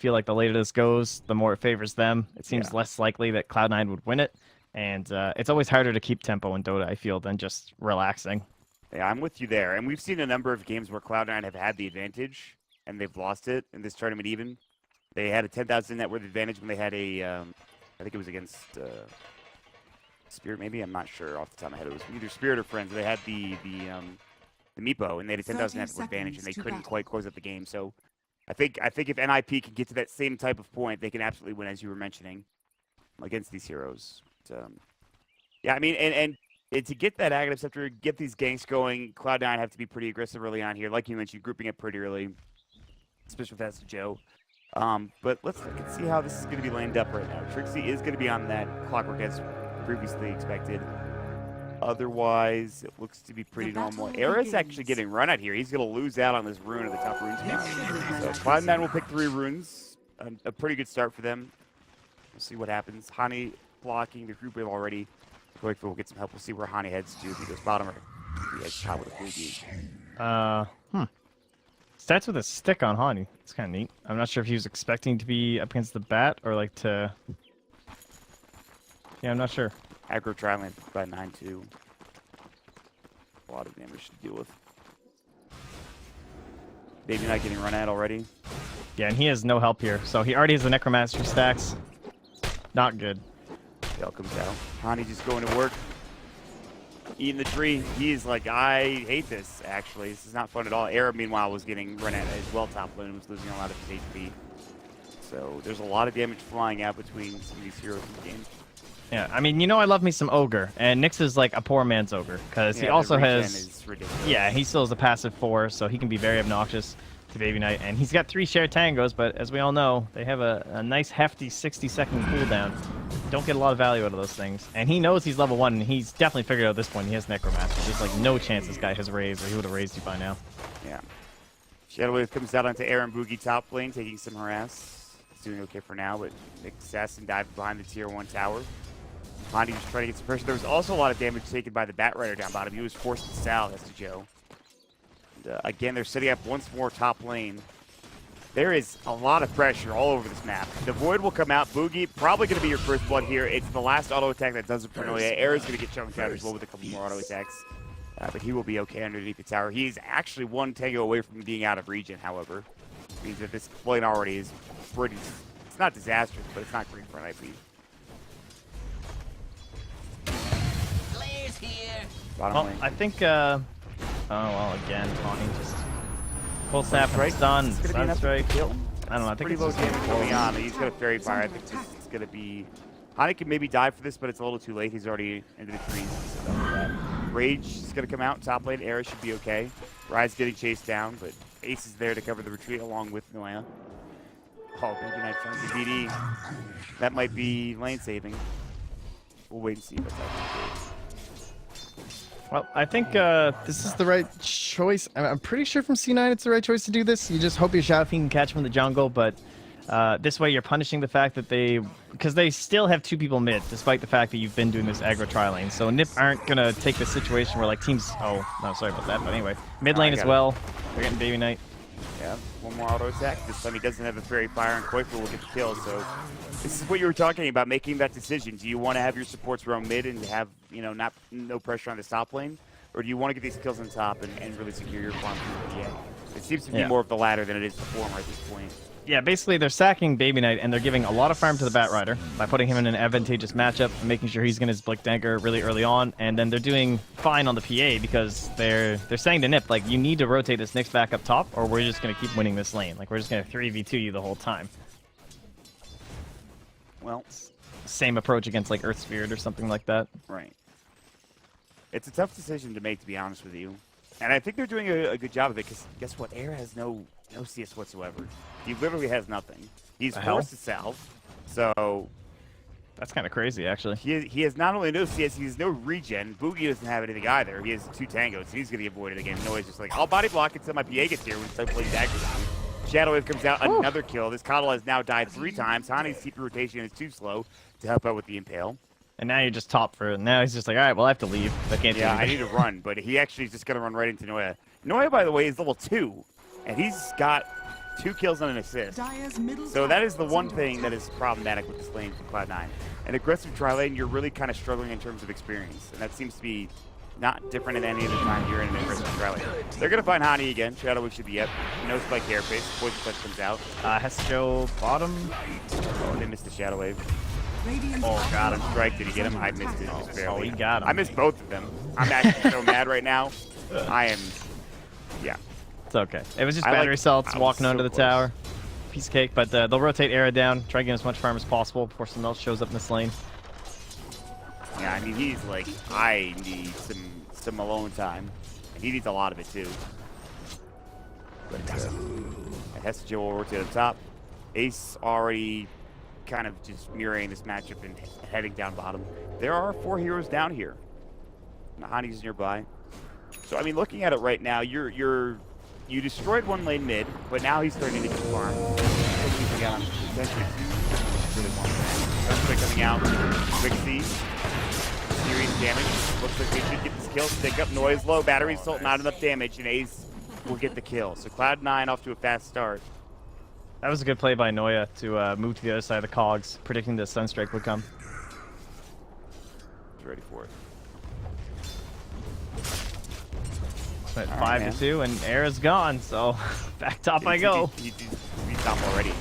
feel like the later this goes, the more it favors them. It seems less likely that Cloud9 would win it. And it's always harder to keep tempo in Dota, I feel, than just relaxing. Yeah, I'm with you there. And we've seen a number of games where Cloud9 have had the advantage, and they've lost it in this tournament even. They had a 10,000 net worth advantage when they had a, I think it was against Spirit maybe? I'm not sure off the top of my head. It was either Spirit or Friends. They had the Meepo, and they had a 10,000 net worth advantage, and they couldn't quite close out the game. So I think if NIP can get to that same type of point, they can absolutely win, as you were mentioning, against these heroes. But, yeah, I mean, and to get that Aghanim Scepter, get these ganks going, Cloud9 have to be pretty aggressive early on here. Like you mentioned, grouping up pretty early, especially with Astro Joe. But let's look and see how this is going to be lined up right now. Trixie is going to be on that clockwork as previously expected. Otherwise, it looks to be pretty normal. Era's actually getting run out here. He's going to lose out on this rune at the top rune spot. So Cloud9 will pick 3 runes. A pretty good start for them. We'll see what happens. Hani blocking the group wave already. We'll get some help. We'll see where Hani heads to. If he goes bottom or he heads top with a boogie. Starts with a stick on Hani. It's kind of neat. I'm not sure if he was expecting to be up against the bat or like to... Yeah, I'm not sure. Aggro trialing by 9-2. A lot of damage to deal with. Baby not getting run at already. Yeah, and he has no help here. So he already has the Necromancer stacks. Not good. Tail comes out. Hani just going to work. Eating the tree. He is like, I hate this, actually. This is not fun at all. Era, meanwhile, was getting run at as well top lane and was losing a lot of his HP. So there's a lot of damage flying out between some of these heroes in the game. Yeah, I mean, you know I love me some Ogre, and Nyx is like a poor man's Ogre, because he also has... Yeah, he still has a passive 4, so he can be very obnoxious to Baby Knight, and he's got 3 shared tangos, but as we all know, they have a nice hefty 60-second cooldown. Don't get a lot of value out of those things. And he knows he's level 1, and he's definitely figured out at this point he has Necromancer. There's like no chance this guy has raised, or he would have raised you by now. Yeah. Shadow Wave comes out onto Aaron Boogie top lane, taking some harass. He's doing okay for now, but Nick Assassin dived behind the tier 1 tower. Hani was trying to get some pressure. There was also a lot of damage taken by the Bat Rider down bottom. He was forced to sal, that's to Joe. And, again, they're setting up once more top lane. There is a lot of pressure all over this map. The Void will come out. Boogie, probably going to be your first blood here. It's the last auto attack that doesn't Paranoia. Era's going to get chunked out as well with a couple more auto attacks. But he will be okay underneath the tower. He's actually 1 tango away from being out of region, however. Which means that this lane already is pretty... It's not disastrous, but it's not great for an IP. Well, I think, oh, well, again, Tawny just full snap and stun, stun strike. I don't know, I think pretty it's low just damage going on. He's got a fairy fire. I think this is going to be... Hani can maybe die for this, but it's a little too late. He's already into the trees. So Rage is going to come out. Top lane, Era should be okay. Rise getting chased down, but Ace is there to cover the retreat along with Noea. Oh, Baby Knight finds the BD. That might be lane saving. We'll wait and see what's happening. Well, I think this is the right choice. I'm pretty sure from C9 it's the right choice to do this. You just hope your Shadow Fiend can catch him in the jungle, but this way you're punishing the fact that because they still have 2 people mid, despite the fact that you've been doing this aggro tri-lane. So NiP aren't going to take the situation where like teams... Oh, no, sorry about that, but anyway. Mid lane as well. They're getting Baby Knight. Yeah, 1 more auto attack. This time he doesn't have a fairy fire, and Koifu will get the kill. So this is what you were talking about, making that decision. Do you want to have your supports roam mid and have, you know, no pressure on the top lane? Or do you want to get these kills on top and really secure your farm through the end? It seems to be more of the latter than it is the former at this point. Yeah, basically they're sacking Baby Knight, and they're giving a lot of farm to the Bat Rider by putting him in an advantageous matchup and making sure he's getting his Blick Dagger really early on, and then they're doing fine on the PA because they're saying to NiP, like, you need to rotate this Nyx back up top, or we're just going to keep winning this lane. Like, we're just going to 3v2 you the whole time. Well, same approach against, like, Earth Spirit or something like that. Right. It's a tough decision to make, to be honest with you. And I think they're doing a good job of it, because guess what? Era has no CS whatsoever. He literally has nothing. He's forced to sell, so... That's kind of crazy, actually. He has not only no CS, he has no regen. Boogie doesn't have anything either. He has 2 tangos, so he's going to get avoided again. Noah's just like, I'll body block until my PA gets here when it's time to play dagger down. Shadow Wave comes out, another kill. This Coddle has now died 3 times. Hani's TP rotation is too slow to help out with the Impale. And now you're just top for it. Now he's just like, all right, well, I have to leave. I can't do anything. I need to run, but he actually is just going to run right into Noea. Noea, by the way, is level 2, and he's got 2 kills and an assist. So that is the one thing that is problematic with this lane from Cloud9. An aggressive tri lane, you're really kind of struggling in terms of experience, and that seems to be not different at any other time you're in an aggressive tri lane. They're going to find Hani again. Shadow Wig should be up. No spike airface. Poison touch comes out. Has to go bottom. Oh, they missed the Shadow Wave. Oh, God, I'm strike. Did he get him? I missed it just barely. Oh, he got him. I missed both of them. I'm actually so mad right now. I am, yeah. It's okay. It was just battery salts walking onto the tower. Piece of cake, but they'll rotate Era down, try to get as much farm as possible before someone else shows up in this lane. Yeah, I mean, he's like, I need some alone time. And he needs a lot of it, too. But Hestia will rotate up top. Ace already kind of just mirroring this matchup and heading down bottom. There are 4 heroes down here. Nahani's nearby. So, I mean, looking at it right now, you destroyed 1 lane mid, but now he's starting to get farm. Really coming out. Quick C. Serious damage. Looks like they should get this kill. Stick up. Noise low. Battery assault. Not enough damage. And Ace will get the kill. So Cloud9 off to a fast start. That was a good play by Noya to move to the other side of the cogs, predicting the Sunstrike would come. He's ready for it. But 5-2, and Era's gone, so back top I go. He's top already.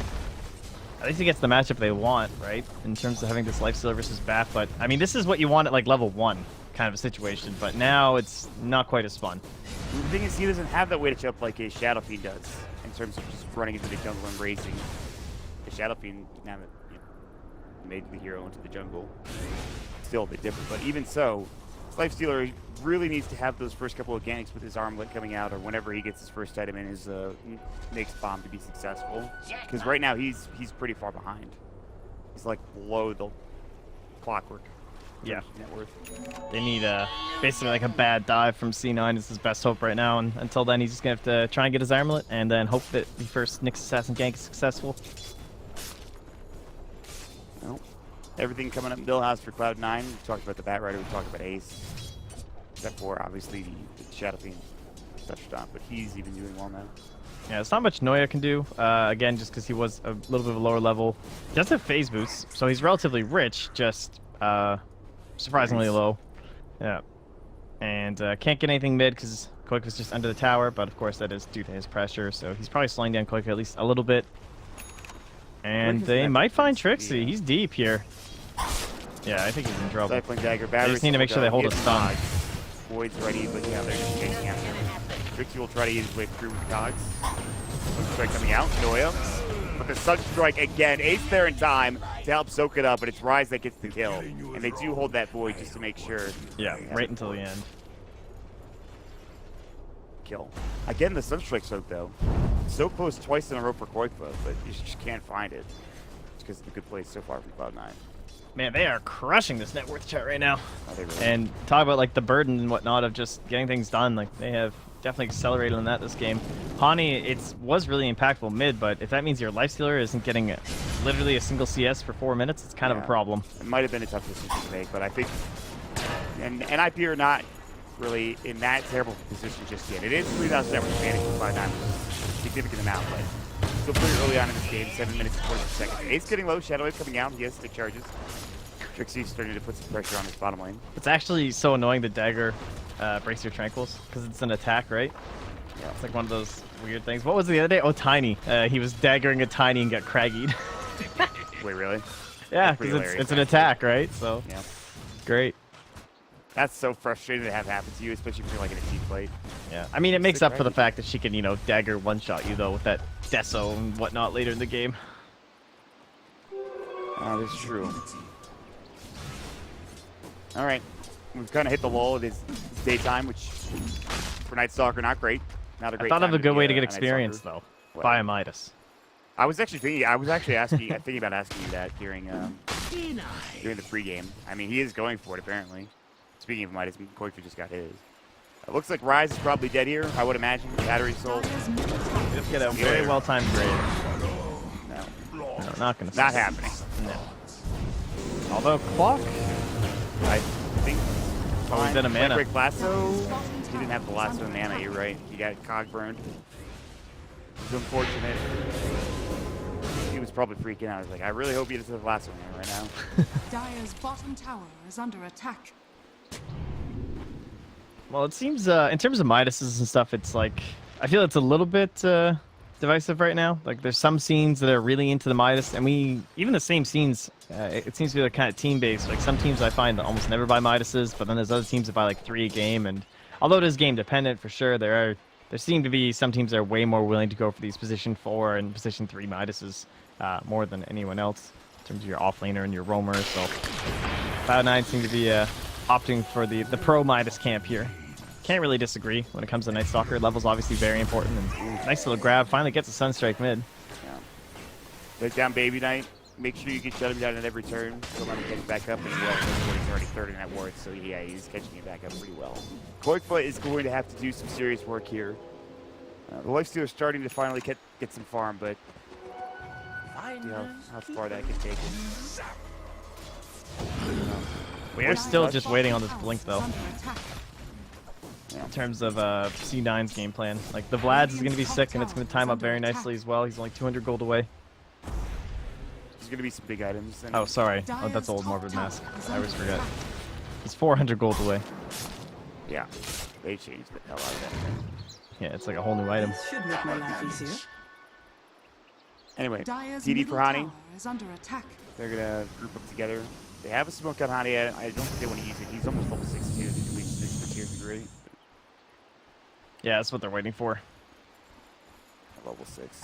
At least he gets the matchup they want, right? In terms of having this lifestealer versus Bat, but I mean, this is what you want at like level 1 kind of a situation, but now it's not quite as fun. The thing is, he doesn't have that way to jump like a Shadow Fiend does, in terms of just running into the jungle and racing. The Shadow Fiend now made the hero into the jungle. Still a bit different, but even so, Lifestealer really needs to have those first couple of organics with his armlet coming out, or whenever he gets his first item in his next bomb to be successful. Because right now he's pretty far behind. He's like below the clockwork. Yeah. Net worth. They need basically like a bad dive from C9 is his best hope right now, and until then he's just gonna have to try and get his armlet and then hope that the first Nyx Assassin gank is successful. Well, everything coming up in Billhouse for Cloud9. We talked about the Bat Rider, we talked about Ace. Except for obviously the Shadow Fiend touched on, but he's even doing well now. Yeah, there's not much Noya can do, again, just because he was a little bit of a lower level. He does have phase boosts, so he's relatively rich, just surprisingly low. Yeah. And can't get anything mid because Koik was just under the tower, but of course that is due to his pressure, so he's probably slowing down Koik at least a little bit. And they might find Trixie. He's deep here. Yeah, I think he's in trouble. Cycling dagger, They just need to make sure they hold a stun. Void's ready, but yeah, they're just chasing after him. Trixie will try to eat his way through with Cogs. Sunstrike coming out, Noya. But the Sunstrike again, Ace there in time to help soak it up, but it's Rise that gets the kill. And they do hold that Void just to make sure. Yeah, right until the end. Kill. Again, the Sunstrike soak though. So close twice in a row for Koikva, but you just can't find it. It's because of the good plays so far from Cloud9. Man, they are crushing this net worth chat right now. Oh, they really and talk about like the burden and whatnot of just getting things done. Like they have definitely accelerated on that this game. Hani, was really impactful mid, but if that means your lifestealer isn't getting literally a single CS for 4 minutes, it's kind of a problem. It might have been a tough decision to make, but I think, and IP are not really in that terrible position just yet. It is 3,000 net worth advantage for Cloud9, which is a significant amount, but still pretty early on in this game, 7 minutes and 40 seconds. Ace getting low, Shadow Wave coming out, he has stick charges. Trixie's starting to put some pressure on his bottom lane. It's actually so annoying the dagger breaks your tranquils, because it's an attack, right? Yeah. It's like one of those weird things. What was it the other day? Oh, Tiny. He was daggering a Tiny and got craggied. Wait, really? Yeah, because it's an attack, right? So, yeah. Great. That's so frustrating to have happen to you, especially if you're like in a team fight. Yeah, I mean, it makes up for the fact that she can, dagger one-shot you, though, with that Deso and whatnot later in the game. That's true. All right. We've kind of hit the lull. It is daytime, which for Night Stalker, not great. Not a great I thought time of a good way to get Night experience, Stalker. though. Buy a Midas. I was actually thinking about asking you that during the pregame. I mean, he is going for it, apparently. Speaking of Midas, Koikva just got his. It looks like Rise is probably dead here, I would imagine. Battery sold. Just get a very well-timed grade. No, not gonna. Not happening. No. Although Clock, I think. always been a mana. Break lasso. He didn't have the lasso mana. You're right. He got cog burned. It's unfortunate. He was probably freaking out. I was like, I really hope he doesn't have the last one here right now. Dire's bottom tower is under attack. Well, it seems in terms of Midases and stuff, it's like I feel it's a little bit divisive right now. Like there's some scenes that are really into the Midas, and even the same scenes. It seems to be like kind of team based. Like some teams I find that almost never buy Midases, but then there's other teams that buy like 3 a game. And although it is game dependent for sure, there seem to be some teams that are way more willing to go for these position 4 and position 3 Midases more than anyone else in terms of your offlaner and your roamer. So Cloud9 seem to be opting for the pro Midas camp here. Can't really disagree when it comes to Night Stalker. Level's obviously very important, and nice little grab. Finally gets a Sunstrike mid. Yeah. Take down Baby Knight. Make sure you can shut him down at every turn. Don't let him catch back up as well. He's already third in that ward, so yeah, he's catching you back up pretty well. Koikfoot is going to have to do some serious work here. The Lifesteal is starting to finally get some farm, but how far that can take him. We are still just waiting on this blink though. In terms of C9's game plan. Like the VOD'S is going to be sick, and it's going to time up very nicely as well. He's only 200 gold away. There's going to be some big items. Oh, sorry. Oh, that's Old Morbid Mask. I always forget. He's 400 gold away. Yeah, they changed the hell out of that thing. Yeah, it's like a whole new item. Should make my life easier. Anyway, Dire's TD for Hani. tower is under attack. They're going to group up together. They have a smoke on Hani. I don't think they want to use it. He's almost level 6 too. They can reach this for tier 3. Yeah, that's what they're waiting for. Level 6.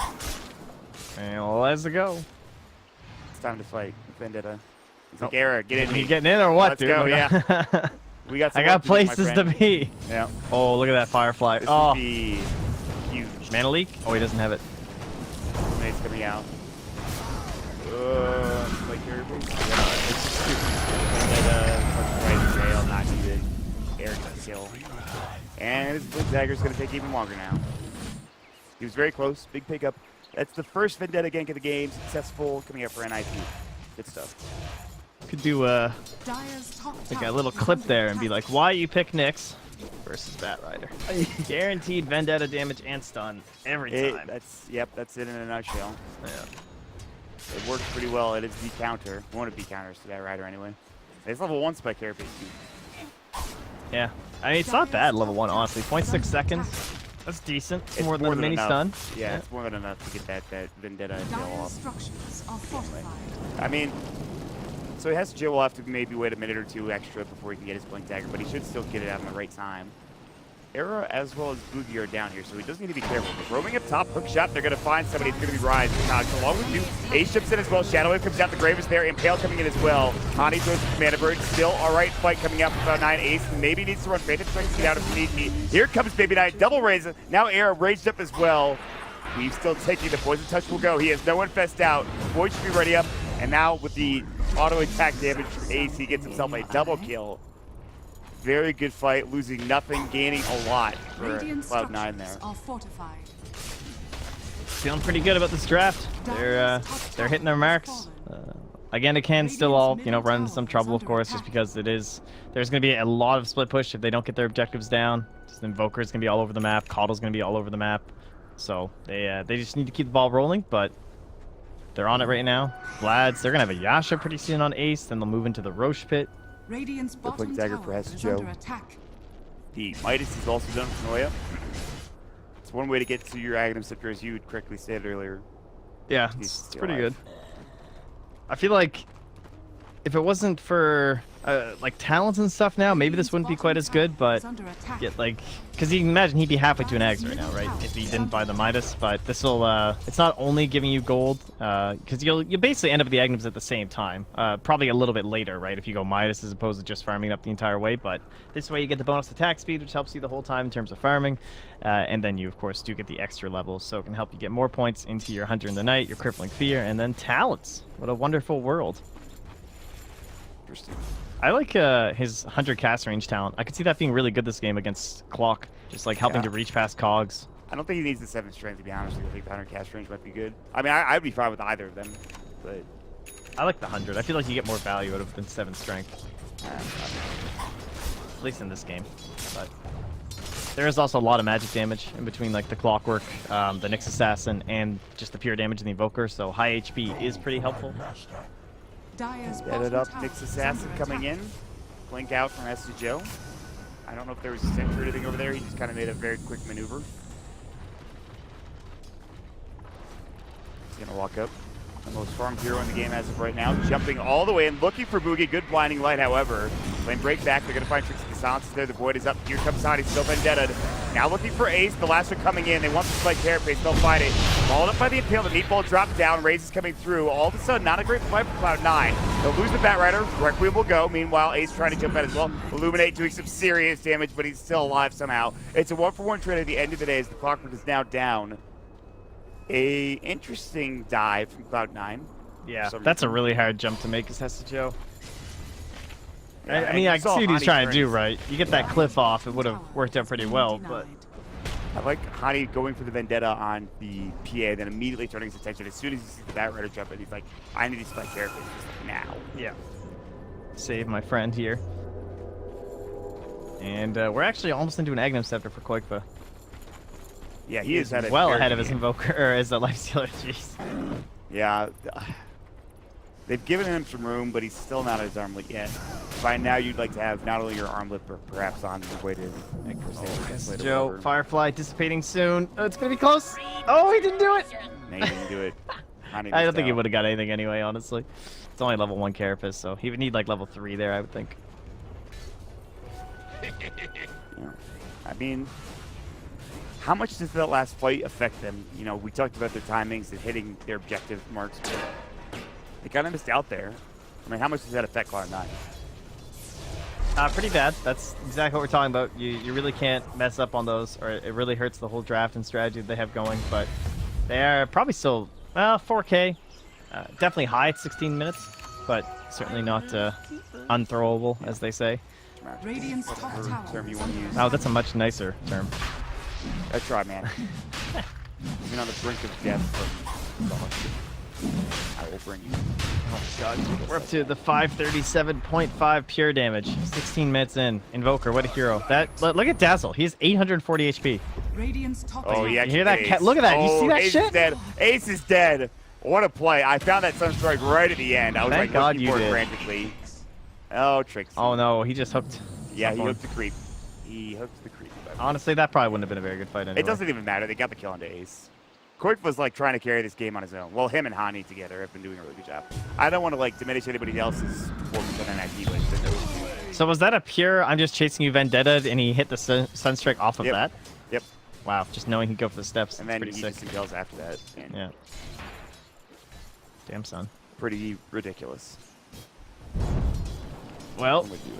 And let's go. It's time to fight Vendetta. He's like, Era, get in. You getting in or what, Let's dude? go, yeah. We got. I got places to be. Yeah. Oh, look at that Firefly. This oh, would be huge. Mana leak? Oh, he doesn't have it. It's coming out. Like your base. It's just stupid. Right rail, not needed. Air to kill. And his Blink Dagger's going to take even longer now. He was very close. Big pickup. That's the first Vendetta gank of the game. Successful. Coming up for NIP. Good stuff. Could do like a little clip there and be like, why you pick Nyx versus Batrider. Guaranteed Vendetta damage and stun every time. That's it in a nutshell. Yeah. It works pretty well. It is the counter. One of the counters to Batrider anyway. It's level 1 spike carapace too. Yeah. I mean, it's not bad level 1, honestly. 0.6 seconds. That's decent. It's more than a mini stun. Yeah, it's more than enough to get that Vendetta and Jill off. Structures are fortified. I mean, so he has Jill will have to maybe wait a minute or 2 extra before he can get his Blink Dagger, but he should still get it out in the right time. Era as well as Boogie are down here, so he does need to be careful. Roaming up top, hook shot, they're going to find somebody. It's going to be Rise. Along with you, Ace chips in as well. Shadow Wave comes out, the Grave is there, Impale coming in as well. Hani throws the Commander Bird, still alright fight coming out from 9. Ace maybe needs to run Phantom Strength to get out if need be. Here comes Baby Knight, double raise. Now Era raged up as well. He's still taking the Poison Touch will go. He has no Infest out. Void should be ready up, and now with the auto attack damage from Ace, he gets himself a double kill. Very good fight, losing nothing, gaining a lot for Cloud9 there. Are fortified. Feeling pretty good about this draft. They're hitting their marks. Again, it can still all run into some trouble, of course, just because there's going to be a lot of split push if they don't get their objectives down. Just Invoker is going to be all over the map. Coddle's going to be all over the map. So they just need to keep the ball rolling, but they're on it right now. VOD'S, they're going to have a Yasha pretty soon on Ace, then they'll move into the Roche pit. Radiant's bottom Dagger tower for is Joe. under attack. The Midas is also done for Noya. It's one way to get to your Aghanim Scepter, as you correctly said earlier. Yeah, it's pretty good. I feel like if it wasn't for like talents and stuff now, maybe this wouldn't be quite as good, but because you can imagine he'd be halfway to an Axe right now, right? If he didn't buy the Midas, but this will it's not only giving you gold, because you'll basically end up with the Aghanims at the same time, probably a little bit later, right? If you go Midas as opposed to just farming up the entire way, but this way you get the bonus attack speed, which helps you the whole time in terms of farming, and then you of course do get the extra levels, so it can help you get more points into your Hunter in the Night, your Crippling Fear, and then talents. What a wonderful world. Interesting. I like his 100 cast range talent. I could see that being really good this game against Clock, just like helping to reach past cogs. I don't think he needs the 7 strength, to be honest. I think the 100 cast range might be good. I mean, I'd be fine with either of them, but I like the 100. I feel like you get more value out of than 7 strength. At least in this game. But There is also a lot of magic damage in between, like the Clockwork, the Nyx Assassin, and just the pure damage in the Invoker, so high HP is pretty helpful. Dire's Set it bottom up. tower Nyx is Assassin under coming attack. in. Blink out from S to Joe. I don't know if there was a sentry or anything over there. He just kind of made a very quick maneuver. He's going to walk up. The most farmed hero in the game as of right now. Jumping all the way and looking for Boogie. Good blinding light, however. Lane break back. They're going to find Trixie. The silence is there. The Void is up. Here comes Hadi. Still Vendetta. Now looking for Ace. The last one coming in. They want to spike Carapace. They'll fight it. Followed up by the Impale. The Meatball drops down. Raze is coming through. All of a sudden, not a great fight for Cloud9. They'll lose the Batrider. Requiem will go. Meanwhile, Ace trying to jump out as well. Illuminate doing some serious damage, but he's still alive somehow. It's a 1-for-1 trade at the end of the day as the Clockwork is now down. A interesting dive from Cloud9. Yeah, that's a really hard jump to make as Joe. Yeah, I mean, I see what he's Hani's trying to do, turn. right? You get that cliff off, it would have worked out pretty well, but... I like Hani going for the Vendetta on the PA, then immediately turning his attention. As soon as he sees the Batrider jump in, he's like, I need to spike Carapace now. Yeah. Save my friend here. And we're actually almost into an Agnum Scepter for Koikva. Yeah, he is at well ahead of his Invoker, or his Lifestealer, jeez. Yeah. They've given him some room, but he's still not at his armlet yet. By now, you'd like to have not only your armlet, but perhaps on your way to like, Joe, Firefly dissipating soon. Oh, it's going to be close. Oh, he didn't do it. No, he didn't do it. I don't think he would have got anything anyway, honestly. It's only level 1 Carapace, so he would need like level 3 there, I would think. Yeah. I mean, how much does that last fight affect them? You know, we talked about their timings and hitting their objective marks. But they kind of missed out there. I mean, how much does that affect Cloud9? Pretty bad. That's exactly what we're talking about. You really can't mess up on those, or it really hurts the whole draft and strategy that they have going. But they are probably still 4K. Definitely high at 16 minutes, but certainly not unthrowable, as they say. Radiant's top tower Term you is want to under use. Oh, that's a much nicer term. That's right, man. Even on the brink of death from exhaustion, I will bring you. Oh god, we're up to the 537.5 pure damage. 16 minutes in. Invoker, what a hero. Look at Dazzle. He has 840 HP. Radiant's top Oh, tower. yeah. You hear that? Look at that. You see that Ace shit? Is dead. Ace is dead. What a play. I found that Sunstrike right at the end. I was Thank like God looking you for it did. frantically. Oh, Trixie. Oh no, he just hooked. Yeah, he someone. hooked the creep. He hooked the creep. Honestly, that probably wouldn't have been a very good fight anyway. It doesn't even matter. They got the kill onto Ace. Koik was like trying to carry this game on his own. Well, him and Hani together have been doing a really good job. I don't want to like diminish anybody else's performance on NIT, but it's been those two. So was that a pure, I'm just chasing you Vendetta, and he hit the Sunstrike off of Yep. that? Yep. Wow, just knowing he'd go for the steps. And That's then pretty he sick. just impales after that. And Yeah. Damn, son. pretty ridiculous. Well, I'm with you.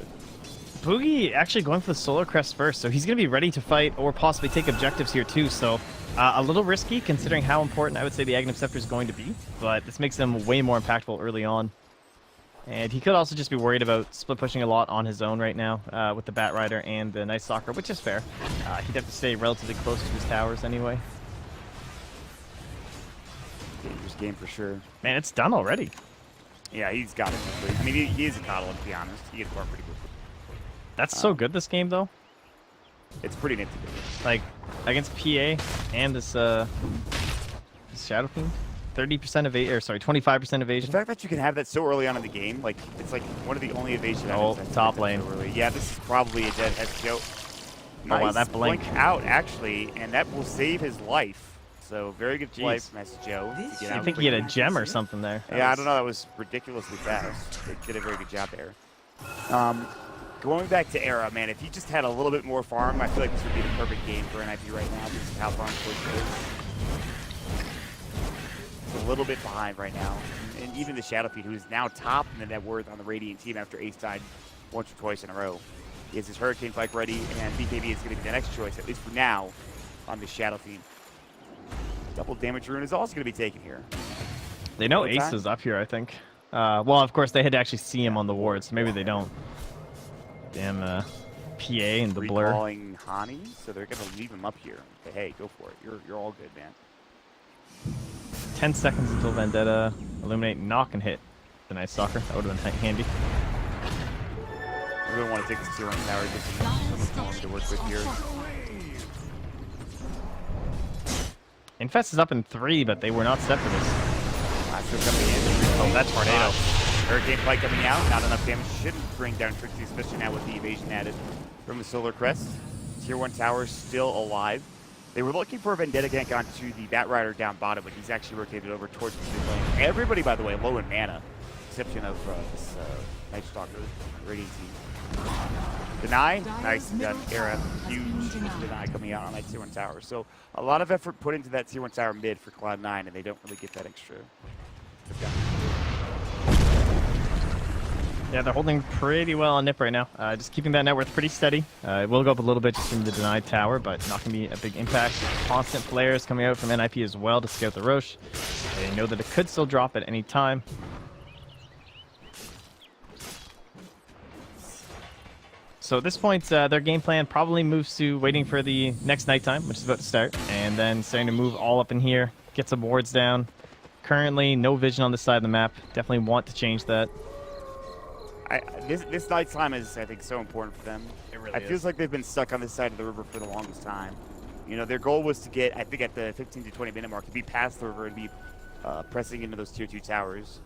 Boogie actually going for the Solar Crest first, so he's going to be ready to fight or possibly take objectives here too, so a little risky considering how important I would say the Agnum Scepter is going to be, but this makes him way more impactful early on. And he could also just be worried about split pushing a lot on his own right now with the Batrider and the Night Stalker, which is fair. He'd have to stay relatively close to his towers anyway. Dangerous game for sure. Man, it's done already. Yeah, he's got it quickly. I mean, he is a coddle, to be honest. He gets far pretty quickly. That's so good this game, though. It's pretty nifty. Like, against PA and this Shadow Fiend, 30% evasion, or sorry, 25% The evasion. fact that you can have that so early on in the game, like, it's like one of the only evasion Oh, items that's top so lane. early. Yeah, this is probably a dead SJO. Oh, wow, that blink. out, actually, and that will save his life. So, very good play Jeez. from SJO to get I out think he had a gem or something there. Yeah, I don't know. That was ridiculously fast. They did a very good job there. Going back to Era, man, if he just had a little bit more farm, I feel like this would be the perfect game for NIP right now. This is how farm push is. It's a little bit behind right now. And even the Shadowfiend, who is now top in the net worth on the Radiant team after Ace died once or twice in a row. He has his Hurricane Pike ready, and BKB is going to be the next choice, at least for now, on the Shadowfiend. Double damage rune is also going to be taken here. They know What Ace time? is up here, I think. Well, of course, they had to actually see him on the ward, so maybe they don't. Damn, PA and the blur. Recalling Hani, so they're going to leave him up here. But hey, go for it. You're all good, man. 10 seconds until Vendetta, Illuminate, knock, and hit the Night Stalker. That would have been handy. We don't want to take this tier 1 tower. This is someone to work with here. Infest is up in 3, but they were not set for this. Blaster coming in. Oh, that tornado. Hurricane Flight coming out. Not enough damage. Shouldn't bring down Trixie, especially now with the evasion added from the Solar Crest. Tier 1 tower still alive. They were looking for a Vendetta gank onto the Batrider down bottom, but he's actually rotated over towards the mid lane. Everybody, by the way, low in mana, exception of this Night Stalker Radiant team. Deny, nice, got Era, huge Deny coming out on that Tier 1 tower. So a lot of effort put into that Tier 1 tower mid for Cloud9, and they don't really get that extra. Yeah, they're holding pretty well on Nip right now. Just keeping that net worth pretty steady. It will go up a little bit just from the denied tower, but not going to be a big impact. Constant flares coming out from NIP as well to scout the Roche. They know that it could still drop at any time. So at this point, their game plan probably moves to waiting for the next nighttime, which is about to start, and then starting to move all up in here, get some wards down. Currently, no vision on this side of the map. Definitely want to change that. This nighttime is, I think, so important for them. It really It feels like they've been stuck on this side of the river for the longest time. You know, their goal was to get, I think, at the 15 to 20 minute mark, to be past the river and be pressing into those tier 2 towers.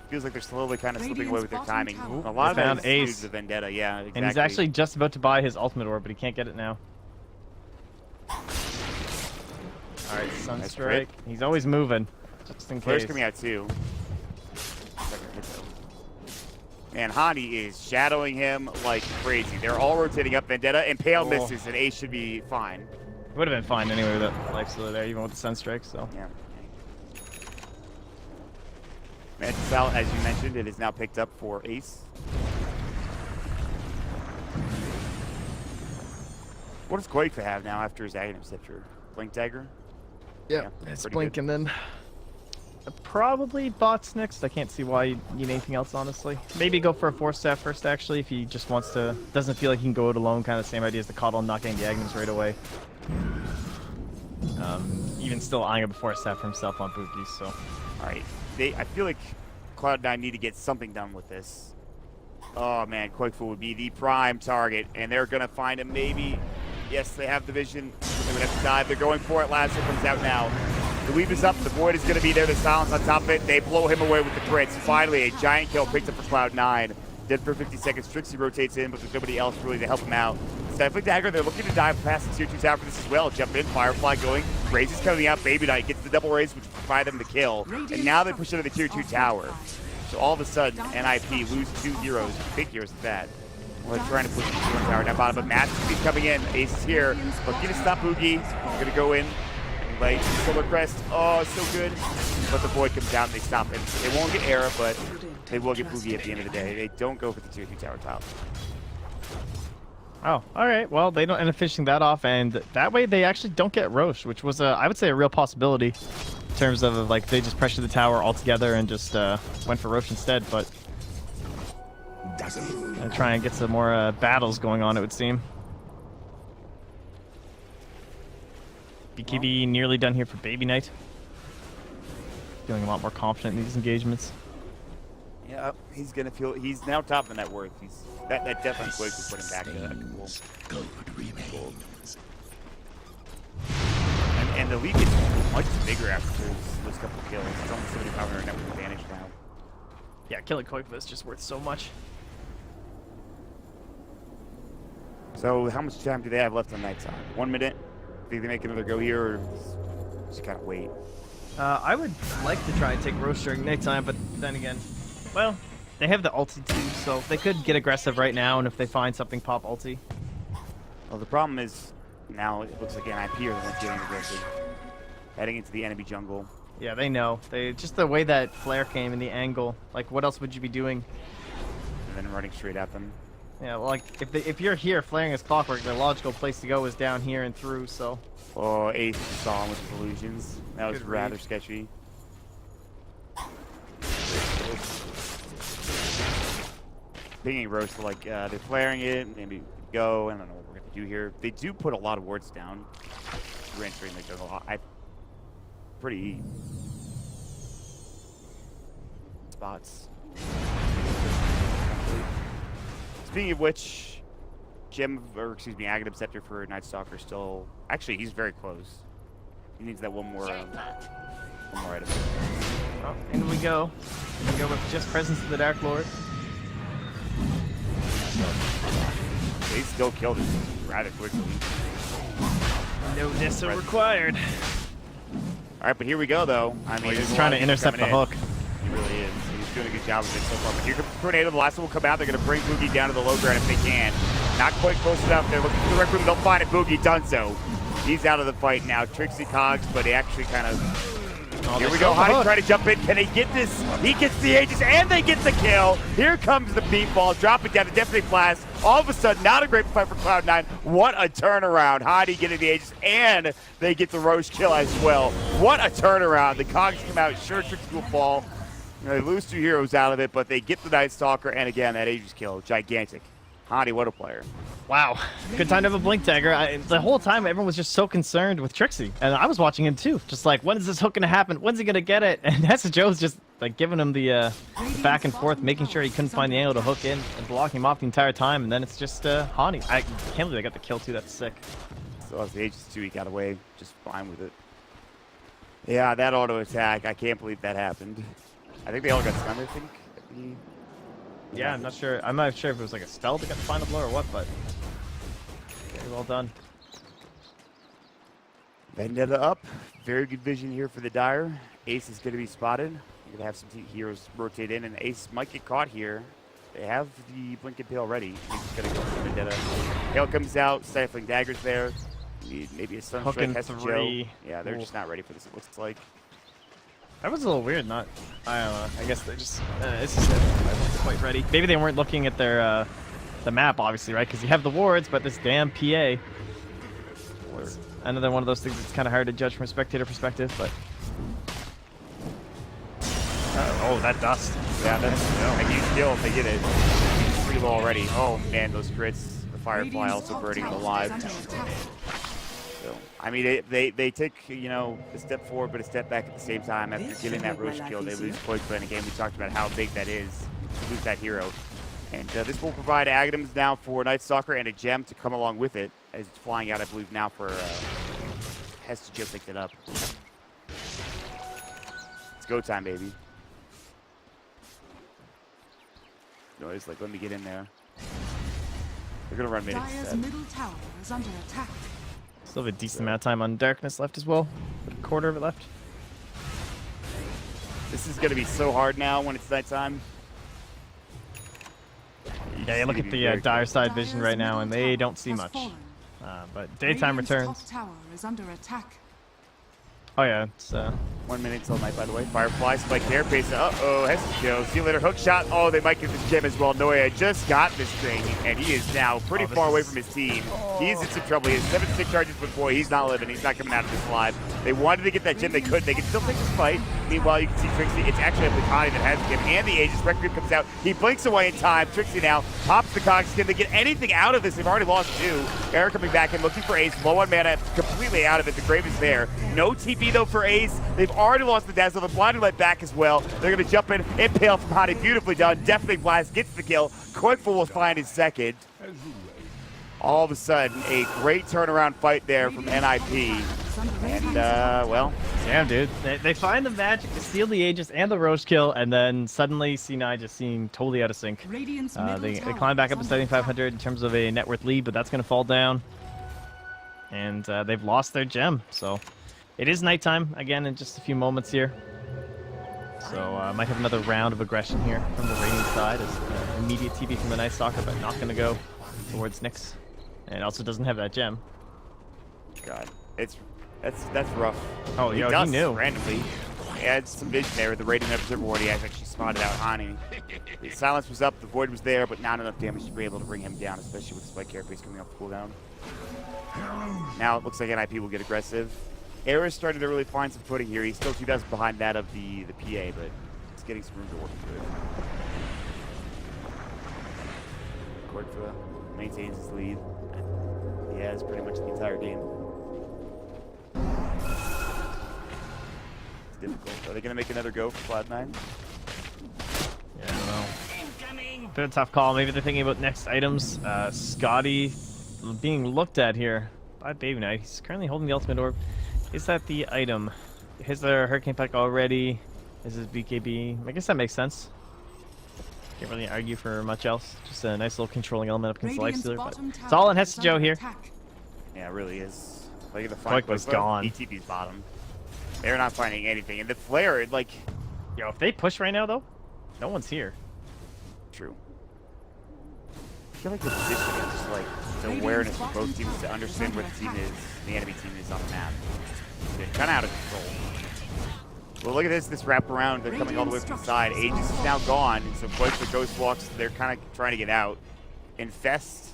Feels like they're slowly kind of slipping away with their timing. A lot of that is due to the Vendetta, yeah, exactly. And he's actually just about to buy his ultimate orb, but he can't get it now. Alright, Sunstrike. He's always moving, just in Flare's case. coming out too. And Hani is shadowing him like crazy. They're all rotating up Vendetta, and Pale misses, and Ace should be fine. It would have been fine anyway with that life stealer there, even with the Sunstrike, so. Yeah. Sal, as you mentioned, it is now picked up for Ace. What does Quake have now after his Aghanim Scepter? Blink Dagger? Yeah, it's Blink good. and then probably bots next. I can't see why you need anything else, honestly. Maybe go for a 4-staff first, actually, if he just wants to, doesn't feel like he can go it alone. Kind of the same idea as the Coddle, not getting the Aghanims right away. Even still eyeing a before staff for himself on Bookies, so. Alright, I feel like Cloud9 need to get something done with this. Oh man, Quakefoot would be the prime target, and they're gonna find him maybe. Yes, they have the vision. They would have to dive. They're going for it. Lasso comes out now. The weave is up. The Void is gonna be there. The silence on top of it. They blow him away with the crits. Finally, a giant kill picked up for Cloud9. Dead for 50 seconds. Trixie rotates in, but there's nobody else really to help him out. Stifling Dagger, they're looking to dive past the tier 2 tower for this as well. Jump in, Firefly going. Raze is coming out. Baby Knight gets the double raise, which will provide them the kill. And now they push into the tier 2 tower. So all of a sudden, NIP lose 2 heroes, big heroes at that. Well, they're trying to push the tier 1 tower down bottom, but Master's coming in. Ace is here. Looking to stop Boogie. They're going to go in. Like, Solar Crest. Oh, it's so good. But the Void comes down and they stop it. They won't get Era, but they will get Boogie at the end of the day. They don't go for the tier 2 tower top. Oh, all right. Well, they don't end up finishing that off, and that way they actually don't get Roche, which was, I would say, a real possibility in terms of, like, they just pressured the tower altogether and just went for Roche instead, but try and get some more battles going on, it would seem. BKB nearly done here for Baby Knight. Feeling a lot more confident in these engagements. Yeah, he's gonna feel. He's now top of the net worth. That definitely Quake will put him back to that goal. And the lead gets much bigger after those couple kills. It's almost 7,500 net worth advantage now. Yeah, killing Quake is just worth so much. So how much time do they have left on nighttime? 1 minute. Think they make another go here, or just kind of wait? I would like to try and take Roche during nighttime, but then again, well, they have the ulti too, so they could get aggressive right now, and if they find something, pop ulti. Well, the problem is now it looks like NIP are the ones getting aggressive, heading into the enemy jungle. Yeah, they know. Just the way that flare came and the angle. Like, what else would you be doing? And then running straight at them. Yeah, well, like if you're here flaring as clockwork, the logical place to go is down here and through. So. Oh, Ace saw him with illusions. That was rather sketchy. Pinging Roast, like they're flaring it, maybe go. I don't know what we're gonna do here. They do put a lot of wards down. We're entering the jungle. Pretty spots. Speaking of which, Aghanim Scepter for Night Stalker still. Actually, he's very close. He needs that one more item. Oh, in we go. In we go with just presence of the Dark Lord. They still killed this rather quickly. No Nissa required. All right, but here we go, though. I mean, He's trying to intercept the hook. He really is. He's doing a good job of it so far. But here comes the tornado. The last one will come out. They're going to bring Boogie down to the low ground if they can. Not quite close enough. They're looking for the Rec Room. They'll find it. Boogie done so. He's out of the fight now. Trixie Cogs, but he actually kind of... Here we go. Hottie trying to jump in. Can he get this? He gets the Aegis, and they get the kill. Here comes the meatball. Drop it down to Definitely Blast. All of a sudden, not a great fight for Cloud9. What a turnaround. Hottie getting the Aegis, and they get the Roche kill as well. What a turnaround. The Cogs come out. Sure, Trixie will fall. You know, they lose 2 heroes out of it, but they get the Night Stalker, and again, that Aegis kill. Gigantic. Hottie, what a player. Wow. Good time to have a Blink Dagger. The whole time, everyone was just so concerned with Trixie. And I was watching him too. Just like, when is this hook going to happen? When's he going to get it? And Hessa Joe's just like giving him the back and forth, making sure he couldn't find the angle to hook in and blocking him off the entire time. And then it's just Hani. I can't believe they got the kill too. That's sick. Still has the Aegis too. He got away just fine with it. Yeah, that auto attack. I can't believe that happened. I think they all got stunned, I think. Yeah, I'm not sure. I'm not sure if it was like a spell to get the final blow or what, but very well done. Vendetta up. Very good vision here for the Dire. Ace is going to be spotted. You're going to have some heroes rotate in, and Ace might get caught here. They have the Blink and Pale ready. He's just going to go for Vendetta. Hail comes out. Stifling Daggers there. Maybe a Stun Strike has to Joe. Yeah, they're just not ready for this, it looks like. That was a little weird. I don't know. I guess they just it's just I wasn't quite ready. Maybe they weren't looking at their the map, obviously, right? Because you have the wards, but this damn PA. Was another one of those things that's kind of hard to judge from a spectator perspective, but. Oh, that dust. Yeah, that's a huge kill if they get it. Pretty low already. Oh man, those crits. The Firefly also burning them alive. So, I mean, they take, you know, a step forward but a step back at the same time. After getting that Roche kill, they lose quite a bit in a game. We talked about how big that is to lose that hero. And this will provide Aghanim's now for Night Stalker and a gem to come along with it, as it's flying out, I believe, now for Hessa Joe picked it up. It's go time, baby. No, it's like, let me get in there. They're going to run mid Dire's instead. middle tower is under attack. Still have a decent amount of time on Darkness left as well. A quarter of it left. This is going to be so hard now when it's nighttime. Yeah, you look at the Dire side vision right now, and they don't see much. But daytime returns. Top tower is under attack. Oh yeah, it's 1 minute till night, by the way. Firefly spike there, pace. Uh-oh, Hessa Joe. See you later. Hook shot. Oh, they might get this gem as well. Noya just got this thing, and he is now pretty far away from his team. He's in some trouble. He has 7 stick charges, but boy, he's not living. He's not coming out of this alive. They wanted to get that gem. They couldn't. They can still take this fight. Meanwhile, you can see Trixie. It's actually the Connie that has the gem and the Aegis. Requiem comes out. He blinks away in time. Trixie now pops the Cogs. Can they get anything out of this? They've already lost 2. Eric coming back and looking for Ace. Low on mana, completely out of it. The Grave is there. No TP, though, for Ace. They've already lost the Dazzle. The Blinding Light back as well. They're going to jump in. Impale from Hottie. Beautifully done. Definitely Blast gets the kill. Quickful will find his second. All of a sudden, a great turnaround fight there from NIP. And, well. damn, dude. They find the magic to steal the Aegis and the Roche kill, and then suddenly C9 just seemed totally out of sync. They climb back up to 7,500 in terms of a net worth lead, but that's going to fall down. And they've lost their gem, so it is nighttime again in just a few moments here. So might have another round of aggression here from the Radiant side as immediate TP from the Night Stalker, but not going to go towards Nyx. And also doesn't have that gem. God, that's rough. Oh, yo, he knew. Randomly. He had some vision there with the Radiant Observer. He actually spotted out Hani. The silence was up, the Void was there, but not enough damage to be able to bring him down, especially with the Spike Carapace coming off the cooldown. Now it looks like NIP will get aggressive. Era's starting to really find some footing here. He's still 2,000 behind that of the PA, but he's getting some room to work through it. Kortva maintains his lead. He has pretty much the entire game. It's difficult. Are they going to make another go for Cloud9? Yeah, I don't know. Bit of a tough call. Maybe they're thinking about next items. Scotty being looked at here by Baby Knight. He's currently holding the ultimate orb. Is that the item? Is there a Hurricane Pike already? Is this BKB? I guess that makes sense. Can't really argue for much else. Just a nice little controlling element up against the Radiant's Lifestealer. But bottom it's tower all on is Hesta Joe under here. attack. Yeah, it really is. Look at the Quake fight. was gone. ETB's bottom. They're not finding anything. And the flare, like... Yo, if they push right now, though, no one's here. True. I feel like the positioning is just like the awareness of both teams to understand where the team is, the enemy team is on the map. They're kind of out of control. Well, look at this wraparound. They're coming all the way from the side. Aegis is now gone, and so Quake the Ghost walks. They're kind of trying to get out. Infest.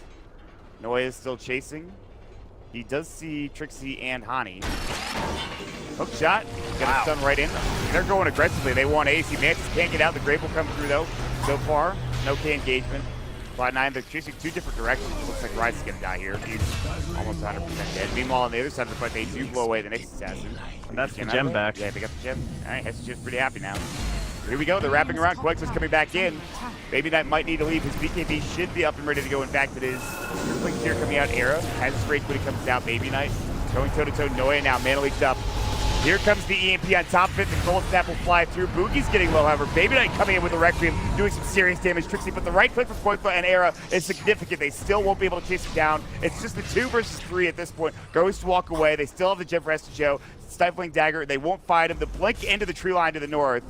Noia is still chasing. He does see Trixie and Hani. Hook shot. Gonna stun right in. They're going aggressively. They want AC. Mantis can't get out. The Grave will come through, though. So far, no K engagement. Cloud9, they're chasing two different directions. It looks like Rise is going to die here. He's almost 100% dead. Meanwhile, on the other side of the fight, they do blow away the next assassin. And that's the gem back. Yeah, they got the gem. All right, Hesta's just pretty happy now. Here we go. They're wrapping around. Quex is coming back in. Baby Knight might need to leave. His BKB should be up and ready to go. In fact, it is. Quick here coming out. Era has his rage when he comes out. Baby Knight going toe-to-toe. Noia now. Mana leaks up. Here comes the EMP on top of it. The gold snap will fly through. Boogie's getting low, however. Baby Knight coming in with a Requiem, doing some serious damage. Trixie, but the right click from Koifa and Era is significant. They still won't be able to chase him down. It's just the 2 versus 3 at this point. Ghost walk away. They still have the gem for Joe. Stifling Dagger. They won't fight him. The blink into the tree line to the north.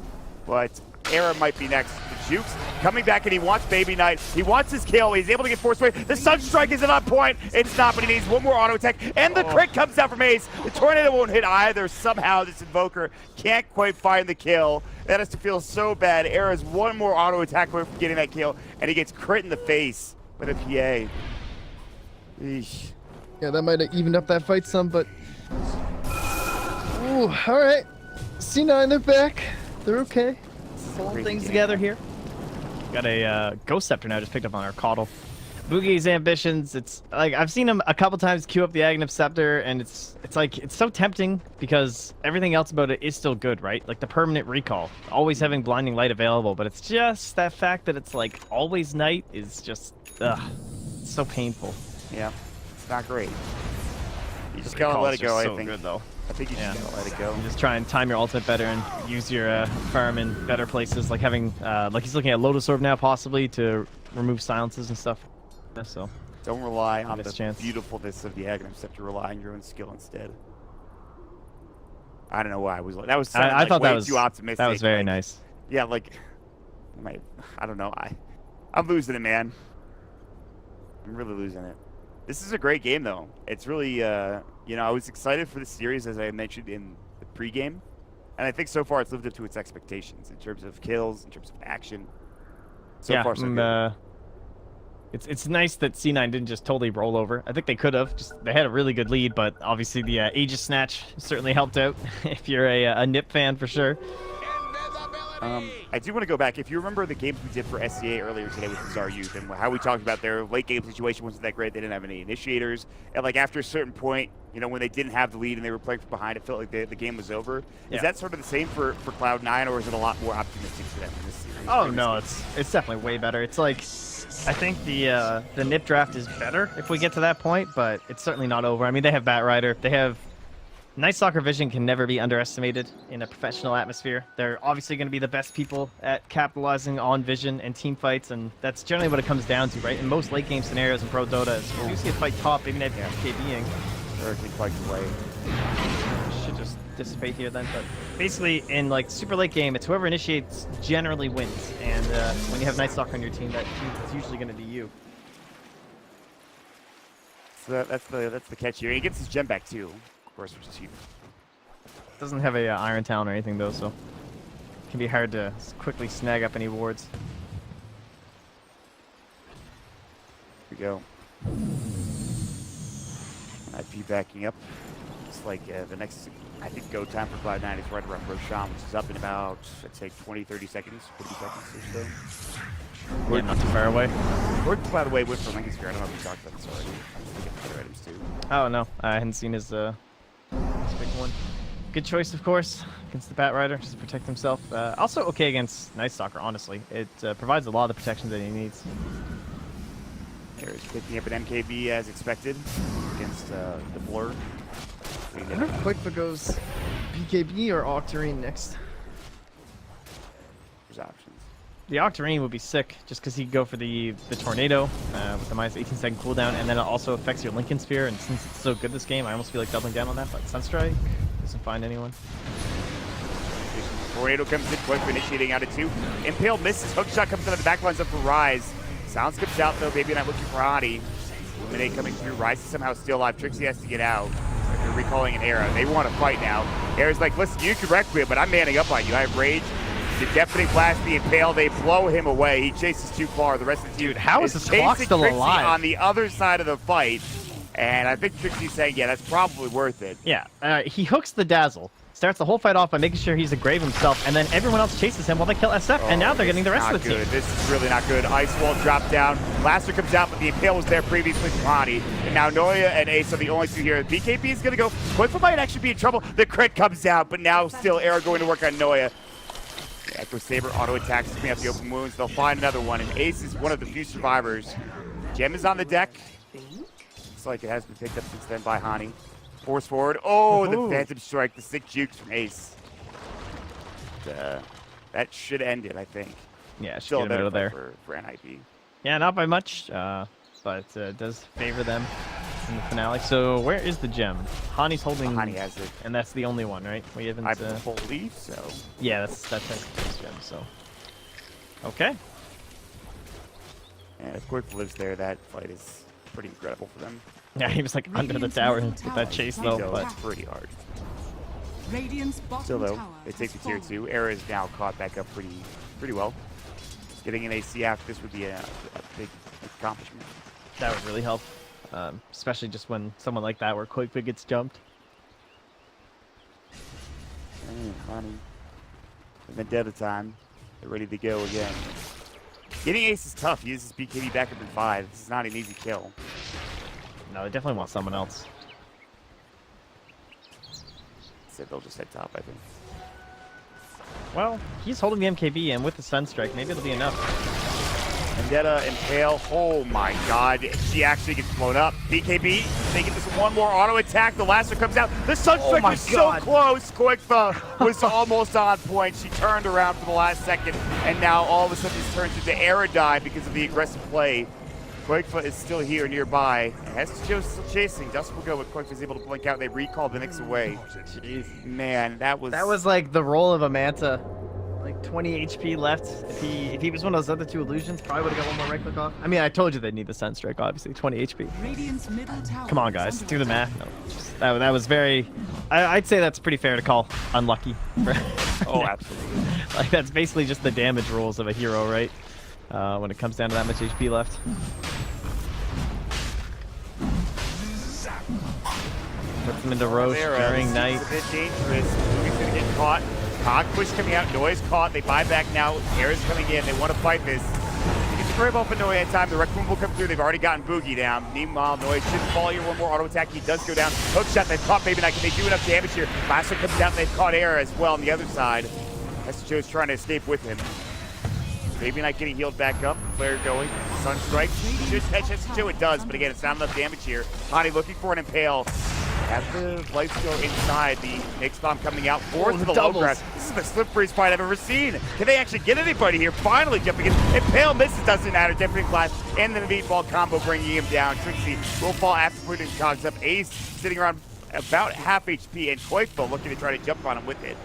But Era might be next. The Jukes coming back, and he wants Baby Knight. He wants his kill. He's able to get forced away. The Sunstrike isn't on point. It's not, but he needs one more auto attack. And the crit comes out from Ace. The Tornado won't hit either. Somehow this Invoker can't quite find the kill. That has to feel so bad. Era's one more auto attack away from getting that kill, and he gets crit in the face with a PA. Eesh. Yeah, that might have evened up that fight some, but... Ooh, alright. C9, they're back. They're okay. Pulling things together here. Got a Ghost Scepter now just picked up on our Caudal. Boogie's ambitions, it's like I've seen him a couple times queue up the Aghanim Scepter, and it's like it's so tempting because everything else about it is still good, right? Like the permanent recall, always having blinding light available, but it's just that fact that it's like always night is just it's so painful. Yeah, it's not great. You just gotta let it go, I think. Good, though. I think you just gotta let it go. You just try and time your ultimate better and use your farm in better places, like having like he's looking at Lotus Orb now possibly to remove silences and stuff. So don't rely on the chance. beautifulness of the Aghanim Scepter. Rely on your own skill instead. I don't know why I was. That was. I thought way that was too optimistic. That was very nice. Yeah, like, I don't know. I'm losing it, man. I'm really losing it. This is a great game, though. It's really, you know, I was excited for the series, as I mentioned in the pregame. And I think so far it's lived up to its expectations in terms of kills, in terms of action. So far, so good. It's nice that C9 didn't just totally roll over. I think they could have. Just they had a really good lead, but obviously the Aegis Snatch certainly helped out if you're a NIP fan for sure. I do want to go back. If you remember the games we did for SCA earlier today with Bizarre Youth and how we talked about their late game situation wasn't that great. They didn't have any initiators. And like after a certain point, you know, when they didn't have the lead and they were playing from behind, it felt like the game was over. Yeah. Is that sort of the same for Cloud9, or is it a lot more optimistic for them in this series? Oh no, it's definitely way better. It's like I think the NIP draft is better if we get to that point, but it's certainly not over. I mean, they have Batrider. They have Night Stalker Vision can never be underestimated in a professional atmosphere. They're obviously going to be the best people at capitalizing on vision and team fights, and that's generally what it comes down to, right? In most late game scenarios in ProDotA, if you see a fight top, maybe not KBing, Everything fights away. Should just dissipate here then. But basically, in like super late game, it's whoever initiates generally wins, and when you have Night Stalker on your team, it's usually going to be you. So that's the catch here. He gets his gem back too. Of course, which is huge. Doesn't have a Iron Talon or anything though, so it can be hard to quickly snag up any wards. Here we go. IP backing up. Looks like the next, I think, go time for Cloud9 is right around Roshan, which is up in about, I'd say, 20-30 seconds, 50 seconds or so. Yeah, not too far away. Gordon, by the way, went for Lancaster. I don't know if we talked about this already. I'm just looking at other items too. Oh no, I hadn't seen his big one. Good choice, of course, against the Batrider, just to protect himself. Also okay against Night Stalker, honestly. It provides a lot of the protection that he needs. Here's picking up an MKB as expected against the Blur. I wonder if Quickfoot goes BKB or Octarine next. There's options. The Octarine would be sick, just because he'd go for the tornado with the minus 18-second cooldown, and then it also affects your Lincoln Sphere. And since it's so good this game, I almost feel like doubling down on that. But Sunstrike doesn't find anyone. Tornado comes in quick, initiating out of 2. Impale misses. Hookshot comes out of the back lines up for Rise. Sound skips out though. Baby not looking for Hottie. Illuminate coming through. Rise is somehow still alive. Trixie has to get out. They're recalling an Era. They want to fight now. Era's like, listen, you can wreck me, but I'm manning up on you. I have rage. The deafening blast, the Impale, they blow him away. He chases too far. The rest of the team how is this clock still Trixie alive? On the other side of the fight. And I think Trixie's saying, yeah, that's probably worth it. Yeah, he hooks the Dazzle, starts the whole fight off by making sure he's a grave himself, and then everyone else chases him while they kill SF, and now they're getting the rest of the team. This is really not good. Ice Wall dropped down. Blaster comes out, but the Impale was there previously from Hottie. And now Noya and Ace are the only two here. BKB is going to go. Quickfoot might actually be in trouble. The crit comes out, but now still Era going to work on Noya. Echo Saber auto attacks coming out the open wounds. They'll find another one, and Ace is one of the few survivors. Gem is on the deck. Looks like it has been picked up since then by Hani. Force forward. Oh, the Phantom Strike, the sick jukes from Ace. That should end it, I think. Yeah, should Still get him out of there. For NIP. Yeah, not by much, but it does favor them in the finale. So where is the gem? Hani's holding. Hani has it. And that's the only one, right? We haven't. I believe so. Yeah, that's his gem. So. Okay. And if Quick lives there, that fight is pretty incredible for them. Yeah, he was like under the tower with that chase though, but it's pretty hard. Radiant's bottom Still though, tower it takes a has tier fallen. 2. Era is now caught back up pretty well. Getting an AC after this would be a big accomplishment. that would really help, especially just when someone like that where Quickfoot gets jumped. And Hani, Vendetta time. They're ready to go again. Getting Ace is tough. He uses BKB back up in 5. This is not an easy kill. No, they definitely want someone else. So they'll just head top, I think. Well, he's holding the MKB, and with the Sunstrike, maybe it'll be enough. Vendetta, Impale, oh my god, she actually gets blown up. BKB, they get this one more auto attack, the last one comes out. The Sunstrike was so close. Quickfoot was almost on point. She turned around for the last second, and now all of a sudden this turns into Aerodine because of the aggressive play. Quickfoot is still here nearby. Hestos still chasing. Dust will go, but Quickfoot is able to blink out. They recall the Nyx away. Jeez. Man, that was like the roll of a Manta. Like 20 HP left. If he was one of those other two illusions, probably would have got one more right click off. I mean, I told you they'd need the Sunstrike, obviously. 20 HP. Radiant's middle tower Come on, is guys. under Do the attack. math. No, that was very... I'd say that's pretty fair to call unlucky. Oh, absolutely. Like, that's basically just the damage rules of a hero, right? When it comes down to that much HP left. Puts him into roast during night. It's a bit dangerous. He's going to get caught. Cog push coming out. Noise caught. They buy back now. Era's coming in. They want to fight this. They get the grab off of Noise in time. The Raccoon will come through. They've already gotten Boogie down. Meanwhile, Noise should fall here. One more auto attack. He does go down. Hook shot. They've caught Baby Knight. Can they do enough damage here? Blaster comes out. They've caught Era as well on the other side. Joe's trying to escape with him. Baby Knight getting healed back up. Flare going. Sunstrike. Should catch SCO. It does, but again, it's not enough damage here. Hottie looking for an Impale. Has the lights go inside. The Nyx bomb coming out. Fourth to the low grass. This is the slipperiest fight I've ever seen. Can they actually get anybody here? Finally jumping in. Impale misses. Doesn't matter. Deafening blast and the meatball combo bringing him down. Trixie will fall after putting his cogs up. Ace sitting around about half HP, and Koipo looking to try to jump on him with it.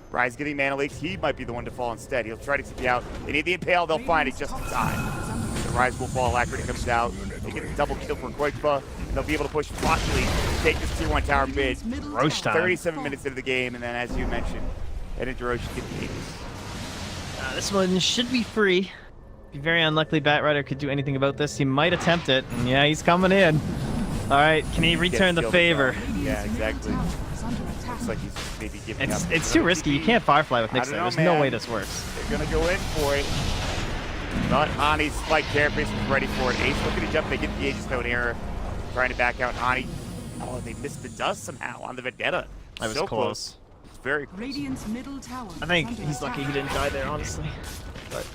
Rise getting mana leaks. He might be the one to fall instead. He'll try to keep you out. They need the Impale. They'll find it just in time. The Rise will fall. Alacrity comes out. They get a double kill for Koipa. They'll be able to push Flushly, take this tier 1 tower mid. Roach time. 37 minutes into the game, and then as you mentioned, head into Roach to get the games. This one should be free. Be very unlikely Batrider could do anything about this. He might attempt it. And yeah, he's coming in. All right, can he return the favor? Yeah, exactly. Looks like he's maybe giving up. It's too risky. You can't Firefly with Nyx there. There's no way this works. They're going to go in for it. But Hani's spike carapace is ready for it. Ace looking to jump. They get the Aegis Stone error. Trying to back out Hani. Oh, they missed the dust somehow on the Vendetta. That was so close. It's very close. Radiant's middle tower I think is under he's lucky he attack. didn't die there, honestly. But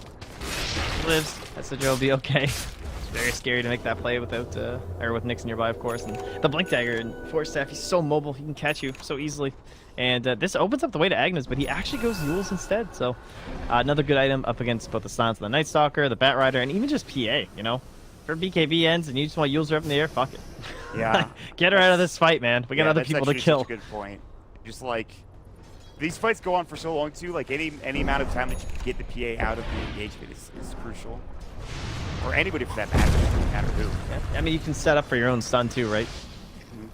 he lives. That's the Joe will be okay. very scary to make that play without or with Nyx nearby, of course. And the Blink Dagger and Force Staff, he's so mobile, he can catch you so easily. And this opens up the way to Agnes, but he actually goes Yules instead. So another good item up against both the Silence of the Night Stalker, the Bat Rider, and even just PA, you know? For BKB ends and you just want Yules up in the air, fuck it. Yeah. Get her out of this fight, man. We got other people to kill. Such a good point. Just like, these fights go on for so long too, like any amount of time that you can get the PA out of the engagement is crucial. Or anybody for that matter, it doesn't matter who. Yeah. I mean, you can set up for your own stun too, right? Mm-hmm.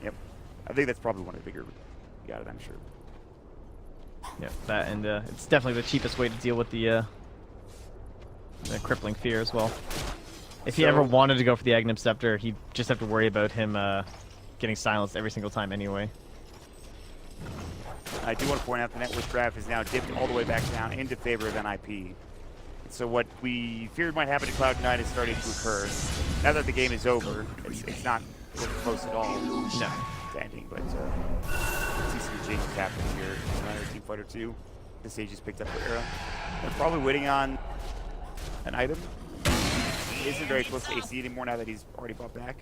Yep. I think that's probably one of the bigger, got it, I'm sure. Yeah, that, and it's definitely the cheapest way to deal with the crippling fear as well. If he ever wanted to go for the Aghanim Scepter, he'd just have to worry about him getting silenced every single time anyway. I do want to point out the net worth graph is now dipped all the way back down into favor of NIP. So what we feared might happen to Cloud9 is starting to occur. Now that the game is over, it's not close at all No. to ending, but see some changes happening here in Team Fighter 2. The stage is picked up for Era. They're probably waiting on an item. He isn't very close to AC anymore now that he's already bought back.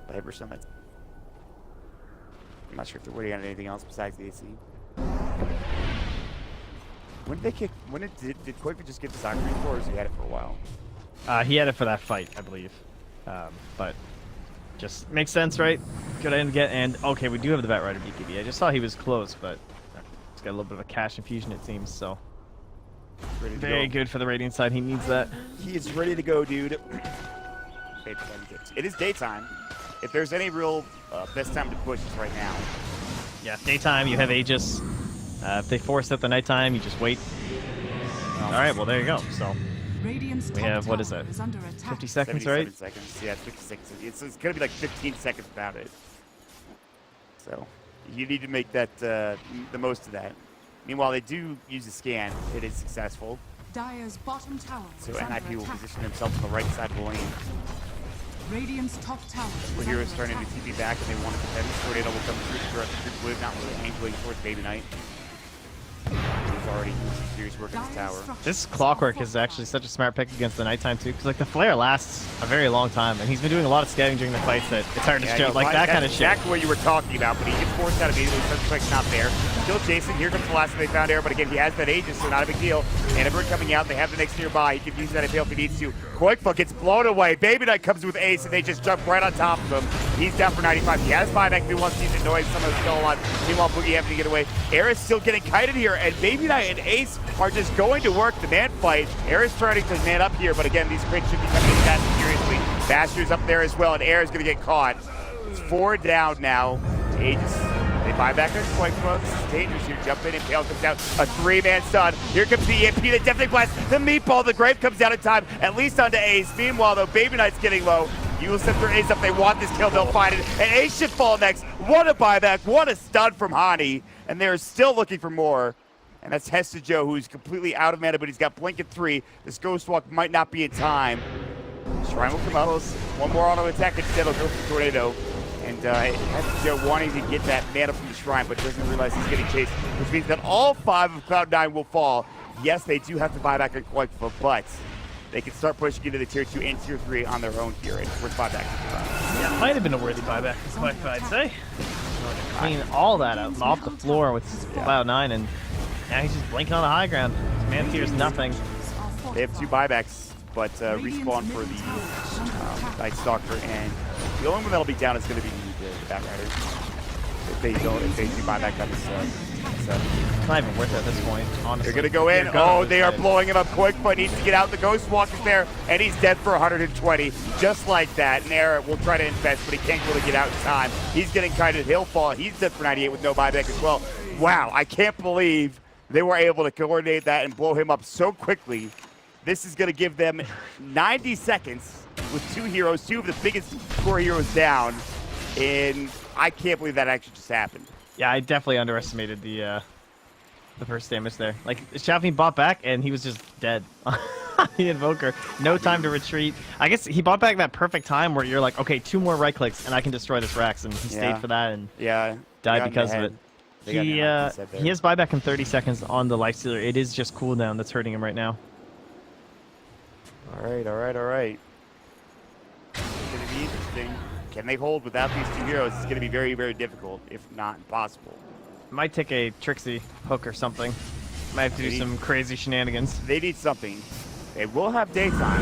By Hyperstorm, that's... I'm not sure if they're waiting on anything else besides the AC. When did they kick? When did Koivu just get the soccer for, or has he had it for a while? He had it for that fight, I believe. But just makes sense, right? Good item to get. And okay, we do have the Bat Rider BKB. I just saw he was close, but he's got a little bit of a cash infusion, it seems. So very good for the Radiant side. He needs that. He is ready to go, dude. It is daytime. If there's any real best time to push, it's right now. Yeah, daytime. You have Aegis. If they force it the nighttime, you just wait. All right, well there you go. So Radiant's we have, what is that? is under attack. 50 seconds, right? 77 seconds. Yeah, 50 seconds. It's gonna be like 15 seconds without it. So you need to make that the most of that. Meanwhile, they do use a scan. It is successful. Dire's bottom tower So is under NIP will attack. position himself on the right side of the lane. Radiant's top tower Where is Heroes under starting to attack. TP back and they want to defend. Tornado will come through the blue, not really angling towards Baby Knight. He's already doing some serious work in his tower. This Clockwork is actually such a smart pick against the nighttime too, because like the flare lasts a very long time, and he's been doing a lot of scouting during the fights that it's hard to show, like that kind of shit. Exactly what you were talking about, but he gets forced out immediately. Sunspike's not there. Still chasing. Here comes the last one they found Air, but again, he has that Aegis, so not a big deal. And a bird coming out. They have the next nearby. He can use that if he needs to. Koikfa gets blown away. Baby Knight comes with Ace, and they just jump right on top of him. He's down for 95. He has buyback if he wants to use it. Noise. Someone's still alive. Meanwhile, Boogie having to get away. Air is still getting kited here, and Baby Knight and Ace are just going to work the man fight. Air is starting to man up here, but again, these crates should be coming in fast seriously. Basher's up there as well, and Air is going to get caught. It's 4 down now. Aegis. They buy back their Koikfa. This is dangerous here. Jump in, and Pale comes out. A 3-man stun. Here comes the EMP, the Deathly Blast. The Meatball, the Grave comes down in time, at least onto Ace. Meanwhile, though, Baby Knight's getting low. Yules set their Ace up. They want this kill. They'll find it. And Ace should fall next. What a buyback. What a stun from Hani. And they're still looking for more. And that's Hesta Joe, who's completely out of mana, but he's got Blink at 3. This Ghost Walk might not be in time. Shrine will come up. One more auto attack, instead he'll go for Tornado. And Hesta Joe wanting to get that mana from the Shrine, but doesn't realize he's getting chased, which means that all 5 of Cloud9 will fall. Yes, they do have to buy back a Koikfa, but they can start pushing into the tier 2 and tier 3 on their own here. And we're buy back. Yeah, might have been a worthy buyback for Koikfa, I'd say. Clean all that out off the floor with Cloud9, and now he's just blinking on the high ground. Man fears nothing. They have 2 buybacks, but respawn for the Night Stalker, and the only one that'll be down is going to be the Bat Rider. If they do buyback that It's not even worth it at this point, honestly. They're going to go in. Oh, they are blowing him up quick, but needs to get out. The Ghost Walk is there, and he's dead for 120, just like that. And Era will try to invest, but he can't really get out in time. He's getting kited. He'll fall. He's dead for 98 with no buyback as well. Wow, I can't believe they were able to coordinate that and blow him up so quickly. This is going to give them 90 seconds with 2 heroes, 2 of the biggest core heroes down. And I can't believe that actually just happened. Yeah, I definitely underestimated the first damage there. Like, Shafi bought back, and he was just dead. The Invoker. No time to retreat. I guess he bought back that perfect time where you're like, okay, 2 more right clicks, and I can destroy this Rax. And he stayed for that and died because of it. He has buyback in 30 seconds on the Lifestealer. It is just cooldown that's hurting him right now. Alright. It's going to be interesting. Can they hold without these two heroes? It's going to be very, very difficult, if not impossible. Might take a Trixie hook or something. Might have to do some crazy shenanigans. They need something. They will have daytime.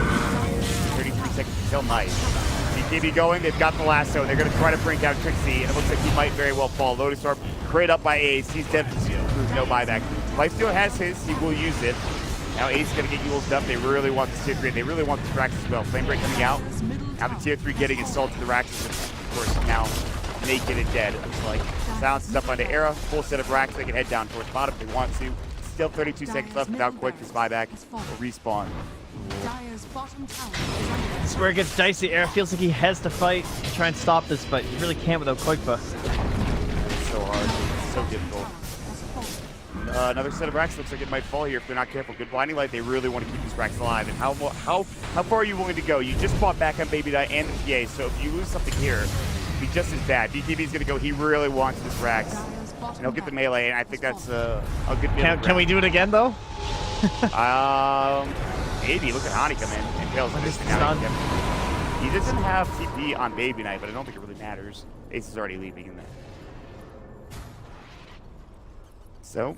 33 seconds until night. BKB going. They've got the lasso. They're going to try to bring down Trixie, and it looks like he might very well fall. Lotus Orb crate up by Ace. He's dead for no buyback. Lifesteal has his. He will use it. Now Ace is going to get Yule's up. They really want this tier 3. They really want this Rax as well. Flame Break coming out. Now the tier 3 getting assaulted. The Rax is, of course, now naked and dead. It's like silence is up onto Era. Full set of Rax. They can head down towards bottom if they want to. Still 32 seconds left without Quick. This buyback will respawn. This is where it gets dicey. Era feels like he has to fight, try and stop this, but he really can't without Koikba. It's so hard. It's so difficult. Another set of Racks looks like it might fall here if they're not careful. Good blinding light. They really want to keep these Racks alive. And how far are you willing to go? You just fought back on Baby Die and the PA, so if you lose something here, it'll be just as bad. BKB's going to go. He really wants this Rax. And he'll get the melee, and I think that's a good melee. Can we do it again, though? Maybe. Look at Hani come in and Tails missing out. He doesn't have TP on Baby Knight, but I don't think it really matters. Ace is already leaving in there. So,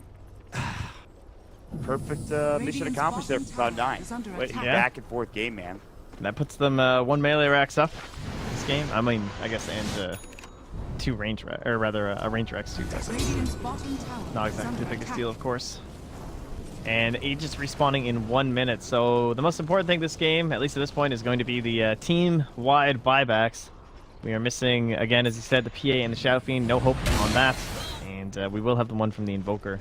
perfect mission accomplished there for Cloud9. But back and forth game, man. That puts them one melee Rax up this game. I mean, I guess, and two range, or rather a range Rax too. Not exactly the biggest deal, of course. And Aegis respawning in 1 minute. So the most important thing this game, at least at this point, is going to be the team-wide buybacks. We are missing, again, as you said, the PA and the Shadow Fiend. No hope on that. And we will have the one from the Invoker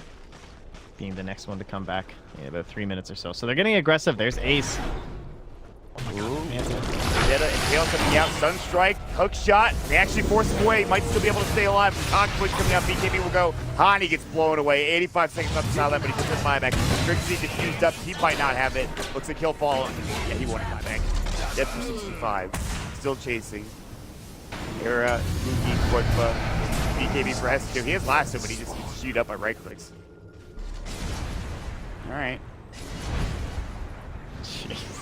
being the next one to come back in about 3 minutes or so. So they're getting aggressive. There's Ace. Vendetta and Tail coming out. Sunstrike, hook shot. They actually force him away. Might still be able to stay alive. Conflict coming out. BKB will go. Hani gets blown away. 85 seconds left to silent, but he puts his buyback. Trixie gets used up. He might not have it. Looks like he'll fall. Yeah, he won a buyback. Dead for 65. Still chasing. Era, Luki, Koikba, BKB for Hesito. He has lasso, but he just gets shoot up by right clicks. Alright. Jeez.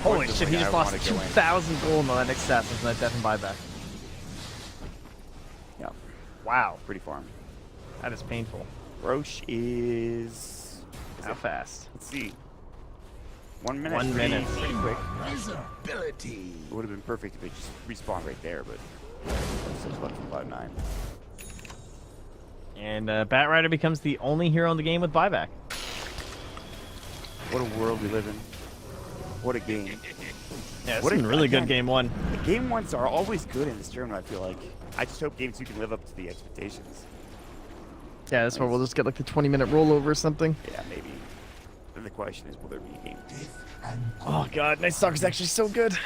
Holy shit, he just lost 2,000 gold on that next assassin from that death and buyback. Yeah. Wow. Pretty farm. That is painful. Roche is... How fast? Let's see. 1 minute. 1 minute. Pretty quick. It would have been perfect if they just respawned right there, but... That's left from Cloud9. And Batrider becomes the only hero in the game with buyback. What a world we live in. What a game. Yeah, it's been really good game one. The game ones are always good in this tournament, I feel like. I just hope game 2 can live up to the expectations. Yeah, that's where we'll just get like the 20-minute rollover or something. Yeah, maybe. Then the question is, will there be a game 2? Oh god, Night Stalker's actually so good.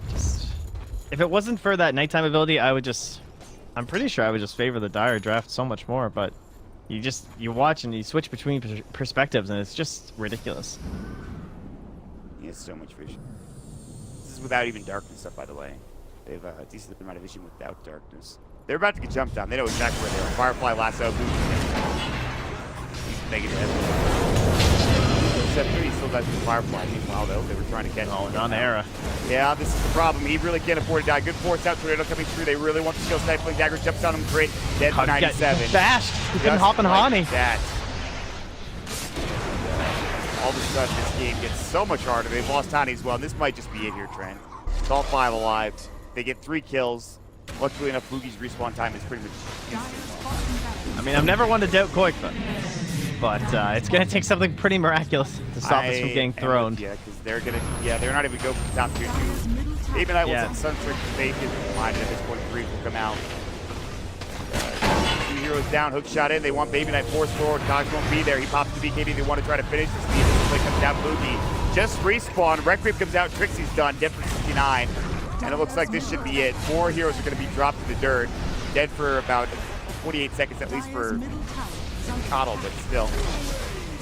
Just, if it wasn't for that nighttime ability, I'm pretty sure I would just favor the Dire draft so much more, but you watch and you switch between perspectives and it's just ridiculous. He has so much vision. This is without even darkness up, by the way. They have a decent amount of vision without darkness. They're about to get jumped on. They know exactly where they are. Firefly, lasso, boom. Negative. Except he still does the Firefly. Meanwhile, though, they were trying to catch him. Oh, on Era. Yeah, this is the problem. He really can't afford to die. Good force out, Tornado coming through. They really want the skill stifling dagger. Jumps on him, great. Dead for 97. Bashed. He couldn't hop on Hani. That. All of a sudden, this game gets so much harder. They've lost Hani as well. And this might just be it here, Trent. It's all 5 alive. They get 3 kills. Luckily enough, Boogie's respawn time is pretty much instant. I mean, I've never wanted to doubt Koikba, but it's going to take something pretty miraculous to stop us from getting thrown. Yeah, because they're not even going for the top tier 2. Baby Knight will set Suntrick to fake it. Blinded at this point, 3 will come out. 2 heroes down, hook shot in. They want Baby Knight forced forward. Cogs won't be there. He pops the BKB. They want to try to finish this. Play comes down, Boogie. Just respawn. Requiem comes out. Trixie's done. Dead for 69. And it looks like this should be it. 4 heroes are going to be dropped to the dirt. Dead for about 28 seconds, at least for Coddle, but still.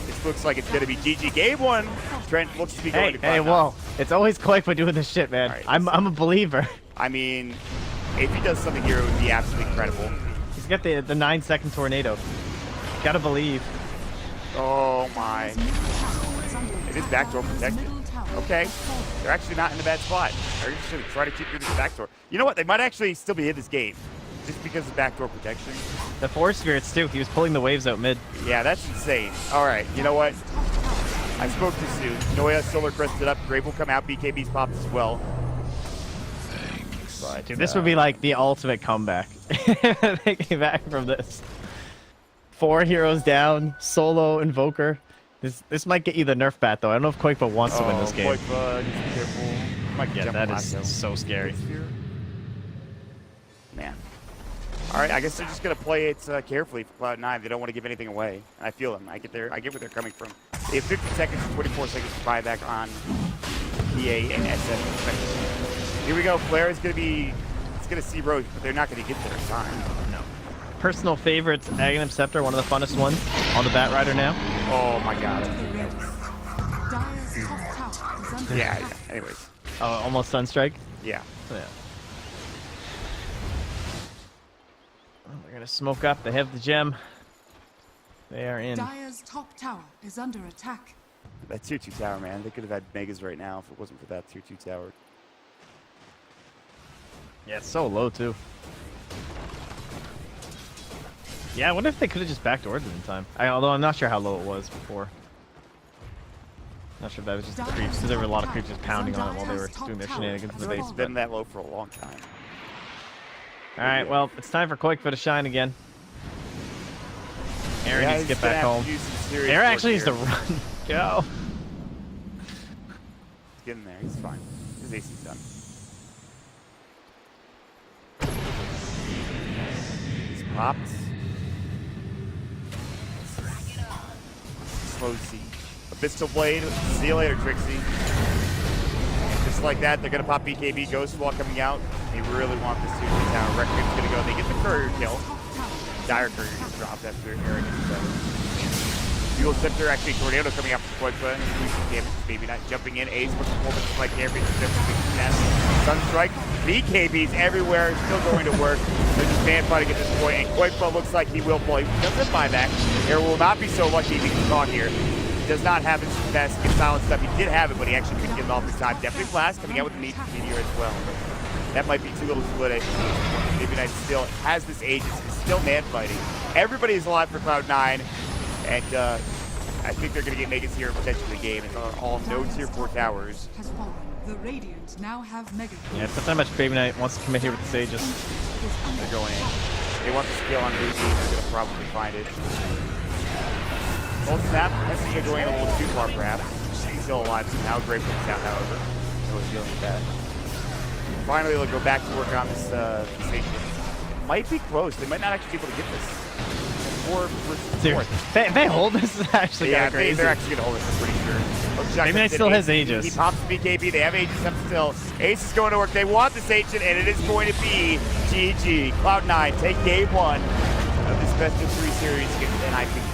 This looks like it's going to be GG. Game 1, Trent looks to be going to Cloud9. Hey, whoa. It's always Koikba doing this shit, man. Right, I'm a believer. I mean, if he does something here, it would be absolutely incredible. He's got the 9-second tornado. Gotta believe. Oh, my. It is backdoor protected. Okay. They're actually not in a bad spot. They're just going to try to keep through this backdoor. You know what? They might actually still be in this game. Just because of backdoor protection. The Force Spirits, too. He was pulling the waves out mid. Yeah, that's insane. All right. You know what? I spoke too soon. Noya, Solar crested up. Grave will come out. BKB's popped as well. But, Dude, this would be like the ultimate comeback. They came back from this. 4 heroes down, solo Invoker. This might get you the nerf bat though. I don't know if Koikba wants to win this game. Koikba, just be careful. Might Yeah, jump that on is though. so scary. Man. All right, I guess they're just gonna play it carefully for Cloud9. They don't want to give anything away. And I feel them. I get where they're coming from. They have 50 seconds and 24 seconds to buy back on PA and SF respectively. Here we go. Flare is gonna see Roche, but they're not gonna get there in time. No. Personal favorites, Aghanim Scepter, one of the funnest ones on the Bat Rider now. Oh my god. Dire's top tower is under Yeah, attack. anyways. Oh, almost Sunstrike. Yeah. Yeah. Oh, they're gonna smoke up. They have the gem. They are in. Dire's top tower is under attack. That tier 2 tower, man. They could have had Megas right now if it wasn't for that tier 2 tower. Yeah, it's so low too. Yeah, I wonder if they could have just backdoored it in time. Although I'm not sure how low it was before. Not sure if that was just the creeps, because there were a lot of creeps just pounding on it while they were doing their shenanigans in the base. It's been that low for a long time. Alright, well, it's time for Koikba to shine again. Aaron needs to get back home. Aaron actually needs to run. Go. He's getting there. He's fine. His AC is done. He's popped. Slow siege. Abyssal Blade. See you later, Trixie. Just like that, they're going to pop BKB Ghost Wall coming out. They really want this to be down. Record's going to go. They get the courier kill. Dire courier gets dropped after Aaron gets Fuel Scepter, actually Tornado coming out from Koikba. Damage, maybe not jumping in. Ace with performance like every Sunstrike. BKBs everywhere, still going to work. They're just fan fighting at this point, and Koikba looks like he will play. He doesn't buy back. Aaron will not be so lucky if he gets caught here. He does not have his best silent stuff. He did have it, but he actually couldn't get it off in time. Definitely Flash coming out with the Meteor as well. That might be too little split. Maybe Knight still has this Aegis. He's still man fighting. Everybody is alive for Cloud9. And I think they're going to get Megas here and potentially the game. It's all no tier 4 towers. Has fallen. The Radiant now have Mega. Yeah, it's not that much Baby Knight wants to commit here with the Sages. They're going in. They want the skill on Lucy. They're going to probably find it. Old Snap has to get going a little too far, perhaps. He's still alive somehow. Grave comes down, however. No one's dealing with that. Finally, they'll go back to work on this station. Might be close. They might not actually be able to get this. 4 versus 4. They hold this is actually Yeah, crazy. they're actually going to hold this, I'm pretty sure. Maybe Knight still has Aegis. He pops BKB. They have Aegis up still. Ace is going to work. They want this Ancient, and it is going to be GG. Cloud9 take game 1 of this best of 3 series. And I think,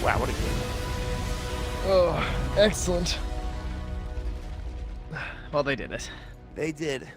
wow, what a game. Oh, excellent. Well, they did it. They did.